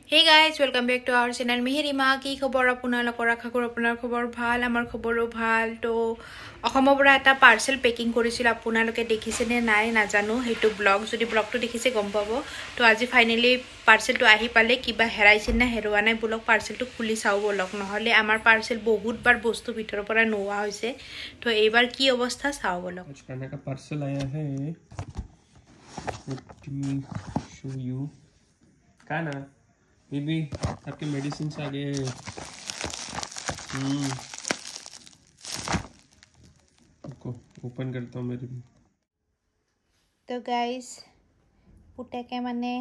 Hey guys, welcome back to our channel. Mihirima ki khobor apunalokor akha kor apunar khobor bhal amar khoboro bhal to অসমৰ পৰা এটা পাৰ্সেল packing কৰিছিল আপোনালোকে দেখিছে নে নাই নাজানো হেতু ব্লগ যদি ব্লগটো দেখিছে গম পাব তো আজি ফাইনালি পাৰ্সেলটো আহি পালে কিবা হেৰাইছে না হেৰুৱা নাই ব্লগ পাৰ্সেলটো খুলি চাও ব্লগ নহলে আমাৰ পাৰ্সেল বহুত বাৰ বস্তু ভিতৰৰ পৰা নোৱা হৈছে তো এইবাৰ কি অৱস্থা চাও ব্লগ खाने का पार्सल आया है let me show you काना बेबी आपके मेडिसिन आ गए ओपन करता हूँ मेरे तो गाइस पुटेके माने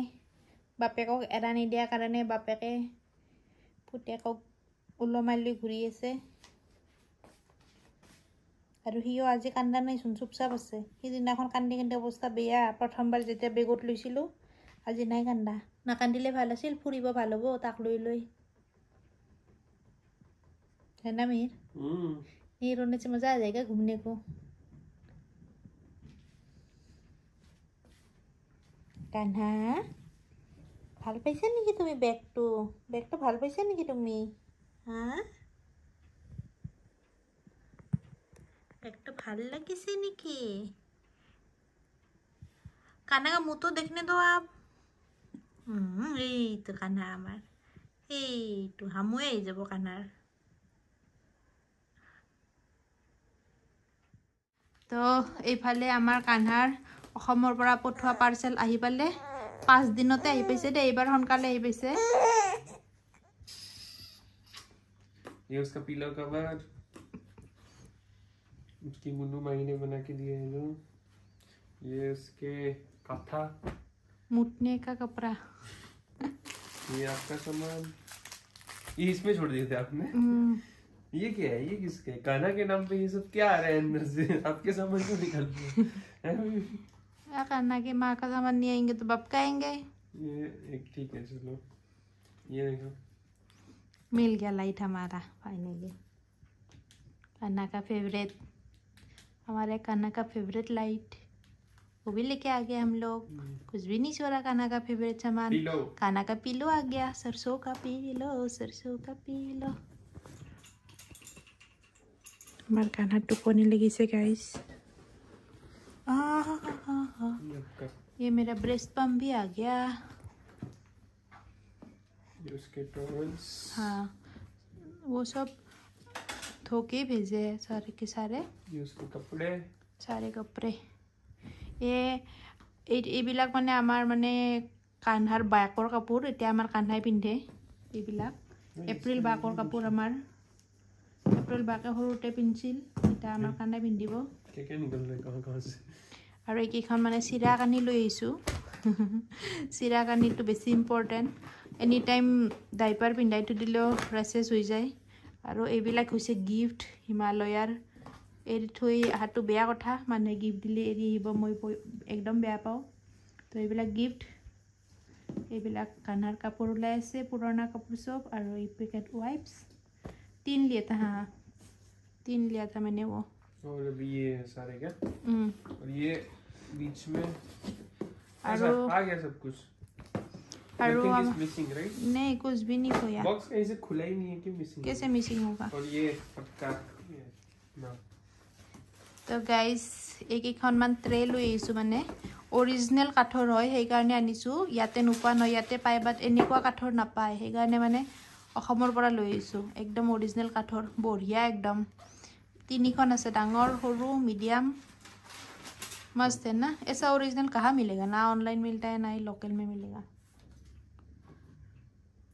बापेকক এৰা নিদিয়া কাৰণে বাপেকে পুতেকক উলমালি ঘুৰি আছে আৰু হিও আজি কান্দা নাই শুন চুপচাপ আছে সিদিনাখন কান্দি কান্দি অৱস্থা বেয়া প্ৰথমবাৰ যেতিয়া বেগত লৈছিলো আজি নাই কান্দা না কান্দিলে ভাল আছিল ফুৰিব ভাল হ'ব তাক লৈ লৈ है ना मीर ये रोने से मजा आ जाएगा घूमने को कान्हा ভাল পাইছা নেকি তুমি ব্যাগটো ভাল পাইছা নেকি তুমি হ্যাঁ ব্যাগটো ভাল লাগিছে নেকি कान्हा का मुंह तो देखने दो आप এই তো कान्हा আমার এই তো হামুয়ে যাব कान्हार তো এইফালে আমাৰ কানহাৰ অসমৰ পৰা পঠোৱা পাৰ্সেল আহি পালে 5 দিনতে আহি পাইছে দে এইবাৰ হনকালে আহি পাইছে ये उसका पिलो कवर उसकी मुन्नू माई ने बना के दिए हैं जो ये उसके कथा मुटने का कपड़ा ये आपका सामान ये इसमें छोड़ दिए थे आपने ये क्या है ये किसके कान्हा के नाम पे ये सब क्या आ रहा है अंदर से आपके सामान को निकाल कान्हा के माँ का सामान नहीं आएंगे तो बाप का आएंगे ये एक ठीक है चलो ये देखो मिल गया लाइट हमारा फाइनली कान्हा का फेवरेट हमारे कान्हा का फेवरेट लाइट वो भी लेके आ गए हम लोग कुछ भी नहीं छोड़ा कान्हा का फेवरेट सामान कान्हा का पीलो आ गया सरसों का पीलो हमारे कान्हा टुकोने लगी से गाइस ये मेरा ब्रेस्ट पम्प भी आ गया ये उसके टॉवल्स हाँ वो सब धो के भेजे हैं सारे के सारे ये उसके कपड़े सारे कपड़े এইবিলাক মানে আমাৰ মানে কান্হাৰ বাকৰ কাপোৰ এতিয়া আমাৰ কান্হাই পিন্ধে এইবিলাক এপ্ৰিল বাকৰ কাপোৰ আমাৰ এপ্ৰিল বাকে সৰুতে পিন্ধিছিল এটা আমাৰ কান্হাই পিন্ধিব আৰু এইকেইখন মানে চিৰা কানি লৈ আহিছোঁ চিৰা কানিটো বেছি ইম্পৰ্টেণ্ট এনি টাইম ডাইপাৰ পিন্ধাই থৈ দিলেও ৰেচেছ হৈ যায় আৰু এইবিলাক হৈছে গিফ্ট হিমালয়াৰ এৰি থৈ আহাটো বেয়া কথা মানুহে গিফ্ট দিলে এৰি আহিব মই একদম বেয়া পাওঁ তো এইবিলাক গিফ্ট এইবিলাক কান্হাৰ কাপোৰ ওলাই আছে পুৰণা কাপোৰ চব আৰু এই পেকেট वाइप्स 3 लिया था मैंने वो और अभी ये सारे क्या और ये बीच में ऐसा आ गया सब कुछ और मिसिंग राइट नहीं कुछ भी नहीं खोया बॉक्स कैसे खुला ही नहीं है कि मिसिंग कैसे मिसिंग होगा और ये पक्का ना तो गाइस एक मान ट्रे লৈ আহিছো মানে অৰিজিনাল কাঠৰ হয় সেই কাৰণে আনিছো ইয়াতে নোপা ন ইয়াতে পাই বাট এনেকুৱা কাঠৰ নাপায় সেই কাৰণে মানে অসমৰ পৰা লৈ আহিছো একদম অৰিজিনাল কাঠৰ বঢ়িয়া একদম তিনিখন আছে ডাঙৰ সৰু মিডিয়াম मस्त है ना ऐसा ओरिजिनल कहाँ मिलेगा ना ऑनलाइन मिलता है ना ही लोकल में मिलेगा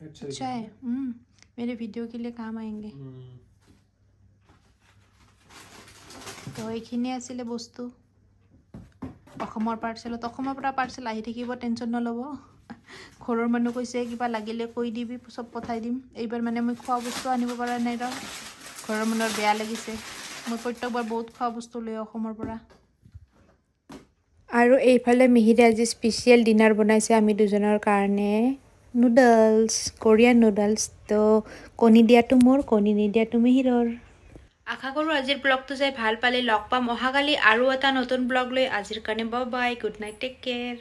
अच्छा है मेरे वीडियो के लिए काम आएंगे তো এইখিনি আছিল বস্তু অসমৰ পাৰ্সেলত অসমৰ পৰা পাৰ্সেল আহি থাকিব টেনচন নলব ঘৰৰ মানুহ কৈছে কিবা লাগিলে কৈ দিবি সব পঠাই দিম এইবাৰ মানে মই খোৱা বস্তু আনিব পৰা নাই ৰ ঘৰৰ মানুহৰ বেয়া লাগিছে মই প্ৰত্যেকবাৰ বহুত খোৱা বস্তু লৈ অসমৰ পৰা আৰু এইফালে মিহিৰে আজি স্পেশাল ডিনাৰ বনাইছে আমি দুজনৰ কাৰণে নুডলছ কোৰিয়ান নুডলছ তো কণী দিয়াটো মোৰ কণী নিদিয়াটো মিহিৰৰ আশা কৰো আজিৰ ব্লগটো চাই ভাল পালে লগ পাম অহাকালি আৰু এটা নতুন ব্লগ লৈ আজিৰ কাৰণে bye bye good night take care